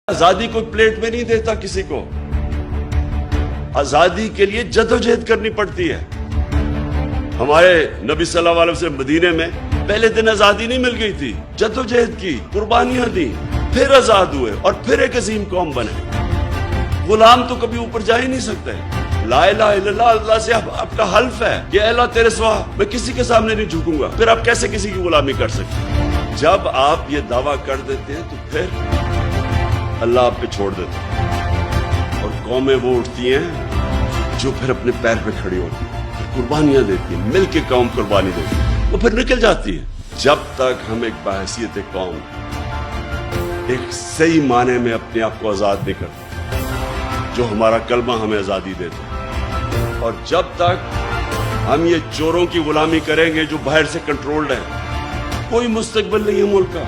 आजादी कोई प्लेट में नहीं देता किसी को। आजादी के लिए जद्दोजहद करनी पड़ती है। हमारे नबी सल्लल्लाहु अलैहि वसल्लम मदीने में पहले दिन आजादी नहीं मिल गई थी, जद्दोजहद की, कुर्बानियां दी, फिर आजाद हुए और फिर एक अजीम कौम बने। गुलाम तो कभी ऊपर जा ही नहीं सकते। ला इलाहा इल्लल्लाह, अल्लाह से आपका हल्फ है कि अल्लाह तेरे सिवा मैं किसी के सामने नहीं झुकूंगा, फिर आप कैसे किसी की गुलामी कर सकते? जब आप ये दावा कर देते हैं तो फिर अल्लाह आप पे छोड़ देता है और कौमें वो उठती हैं जो फिर अपने पैर पे खड़ी होती है, कुर्बानियां देती है, मिल के कौम कुर्बानी देती है, वो फिर निकल जाती है। जब तक हम एक बहैसियत कौम एक सही माने में अपने आप को आजाद नहीं करते, जो हमारा कलमा हमें आजादी देता है, और जब तक हम ये चोरों की गुलामी करेंगे जो बाहर से कंट्रोल्ड है, कोई मुस्तकबिल नहीं है मुल्क का।